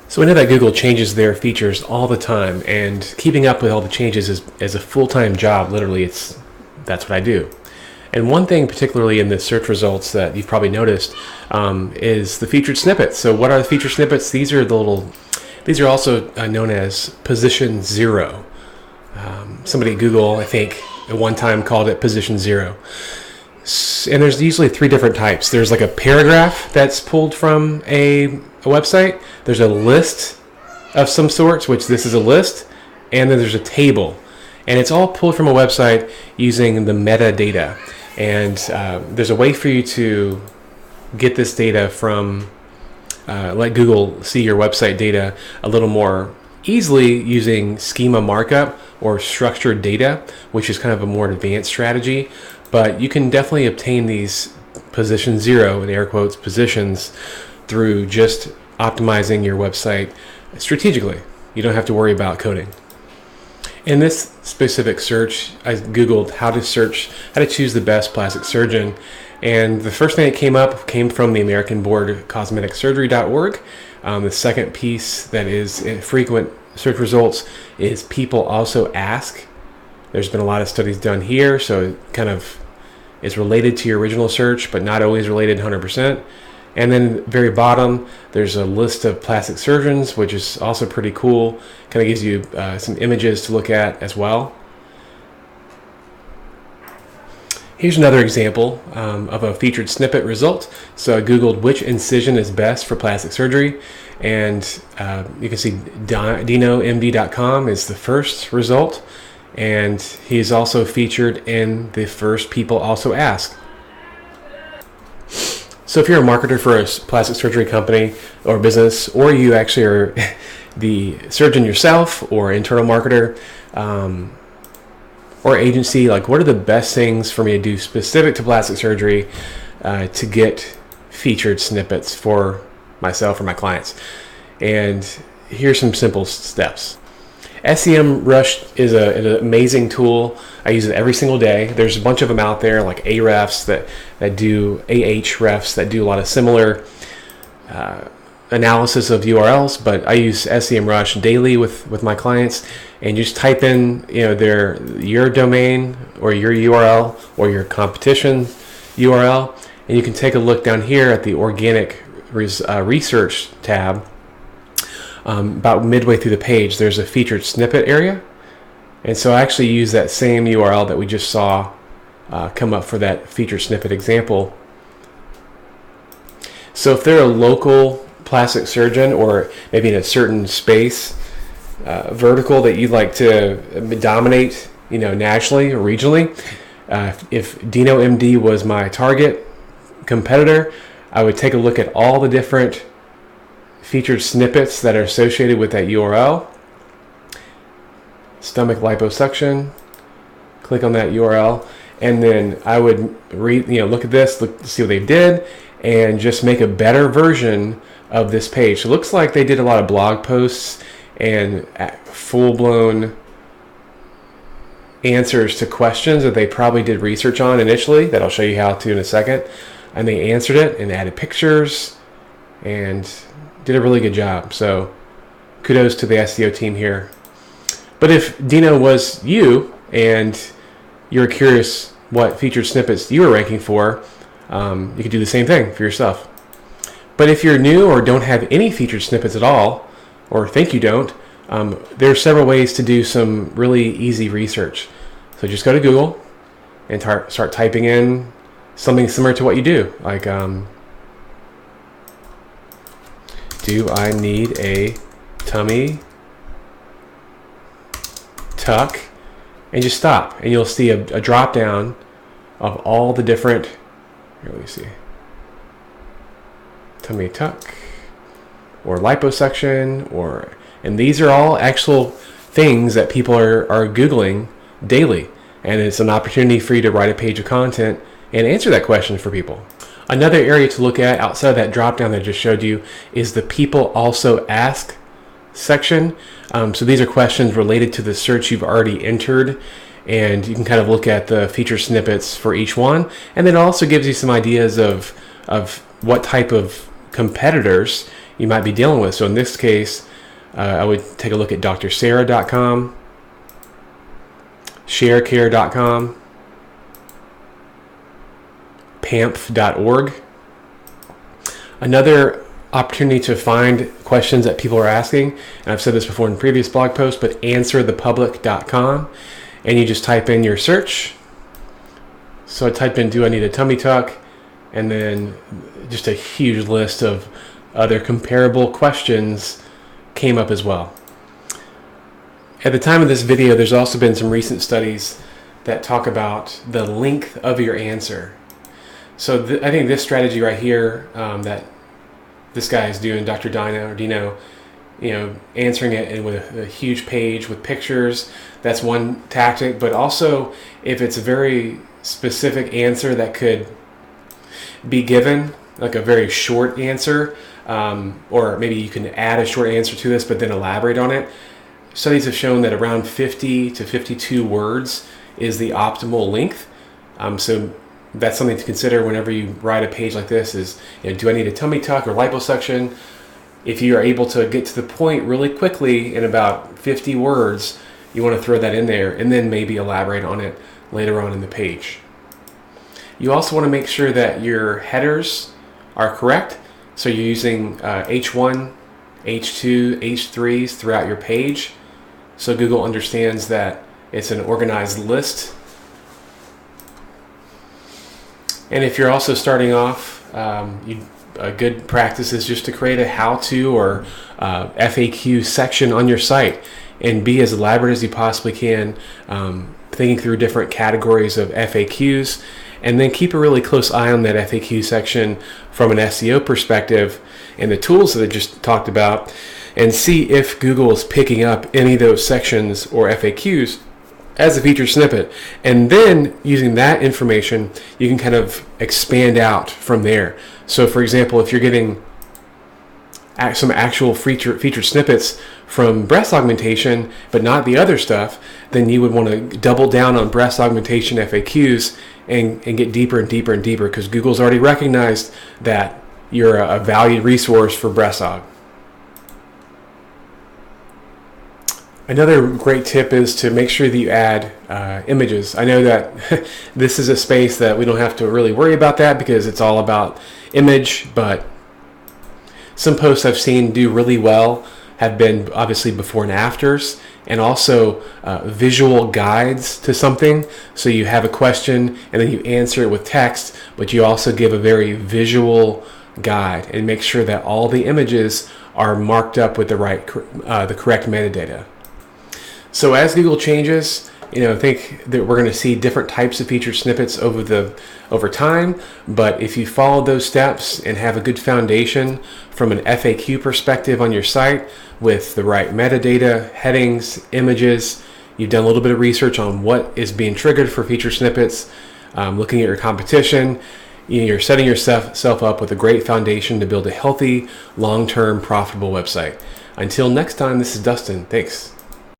So we know that Google changes their features all the time, and keeping up with all the changes is a full-time job. Literally, that's what I do. And one thing particularly in the search results that you've probably noticed is the featured snippets. So what are the featured snippets? These are also known as position zero. Somebody at Google, I think, at one time called it position zero. And there's usually three different types. There's like a paragraph that's pulled from a website. There's a list of some sorts, which this is a list. And then there's a table. And it's all pulled from a website using the metadata. And there's a way for you to get this data from, let Google see your website data a little more easily using schema markup or structured data, which is kind of a more advanced strategy. But you can definitely obtain these position zero, in air quotes, positions through just optimizing your website strategically. You don't have to worry about coding. In this specific search, I Googled how to choose the best plastic surgeon. And the first thing that came from the American Board of Cosmetic Surgery.org. The second piece that is in frequent search results is people also ask. There's been a lot of studies done here, so it kind of is related to your original search, but not always related 100%. And then very bottom, there's a list of plastic surgeons, which is also pretty cool. Kind of gives you some images to look at as well. Here's another example of a featured snippet result. So I Googled which incision is best for plastic surgery. And you can see DinoMD.com is the first result. And he's also featured in the first People Also Ask. So if you're a marketer for a plastic surgery company or business, or you actually are the surgeon yourself or internal marketer or agency, like what are the best things for me to do specific to plastic surgery to get featured snippets for myself or my clients? And here's some simple steps. SEMrush is an amazing tool. I use it every single day. There's a bunch of them out there, like Ahrefs that do Ahrefs that do a lot of similar analysis of URLs. But I use SEMrush daily with my clients, and you just type in your domain or your URL or your competition URL, and you can take a look down here at the organic research tab. About midway through the page, there's a featured snippet area. And so I actually use that same URL that we just saw come up for that featured snippet example. So if they're a local plastic surgeon, or maybe in a certain space vertical that you'd like to dominate, nationally or regionally, if DinoMD was my target competitor, I would take a look at all the different featured snippets that are associated with that URL. Stomach liposuction. Click on that URL, and then I would look at this, look to see what they did, and just make a better version of this page. So it looks like they did a lot of blog posts and full-blown answers to questions that they probably did research on initially, that I'll show you how to in a second. And they answered it and added pictures and did a really good job. So kudos to the SEO team here. But if Dino was you and you're curious what featured snippets you were ranking for, you could do the same thing for yourself. But if you're new or don't have any featured snippets at all, or think you don't, there are several ways to do some really easy research. So just go to Google and start typing in something similar to what you do. Like, do I need a tummy tuck? And just stop, and you'll see a drop down of all the different, here, let me see, tummy tuck or liposuction, and these are all actual things that people are Googling daily, and it's an opportunity for you to write a page of content and answer that question for people. Another area to look at outside of that drop down that I just showed you is the People Also Ask section. So these are questions related to the search you've already entered, and you can kind of look at the feature snippets for each one, and then it also gives you some ideas of what type of competitors you might be dealing with. So in this case, I would take a look at drsarah.com, sharecare.com, pamf.org. Another opportunity to find questions that people are asking, and I've said this before in previous blog posts, but answerthepublic.com, and you just type in your search. So I typed in, do I need a tummy tuck? And then just a huge list of other comparable questions came up as well. At the time of this video, there's also been some recent studies that talk about the length of your answer. So I think this strategy right here that this guy is doing, Dr. Dino, answering it with a huge page with pictures, that's one tactic. But also, if it's a very specific answer that could be given, like a very short answer, or maybe you can add a short answer to this but then elaborate on it. Studies have shown that around 50 to 52 words is the optimal length. So that's something to consider whenever you write a page like this is, do I need a tummy tuck or liposuction? If you are able to get to the point really quickly in about 50 words, you want to throw that in there and then maybe elaborate on it later on in the page. You also want to make sure that your headers are correct. So you're using H1, H2, H3s throughout your page. So Google understands that it's an organized list. And if you're also starting off, a good practice is just to create a how-to or FAQ section on your site and be as elaborate as you possibly can, thinking through different categories of FAQs, and then keep a really close eye on that FAQ section from an SEO perspective and the tools that I just talked about, and see if Google is picking up any of those sections or FAQs as a featured snippet. And then using that information, you can kind of expand out from there. So for example, if you're getting some actual featured snippets from breast augmentation, but not the other stuff, then you would want to double down on breast augmentation FAQs and get deeper and deeper and deeper, because Google's already recognized that you're a valued resource for breast aug. Another great tip is to make sure that you add images. I know that this is a space that we don't have to really worry about that because it's all about image, but some posts I've seen do really well have been obviously before and afters, and also visual guides to something. So you have a question and then you answer it with text, but you also give a very visual guide and make sure that all the images are marked up with the correct metadata. So as Google changes, I think that we're going to see different types of featured snippets over time. But if you follow those steps and have a good foundation from an FAQ perspective on your site with the right metadata, headings, images, you've done a little bit of research on what is being triggered for featured snippets, looking at your competition, you're setting yourself up with a great foundation to build a healthy, long-term, profitable website. Until next time, this is Dustin. Thanks.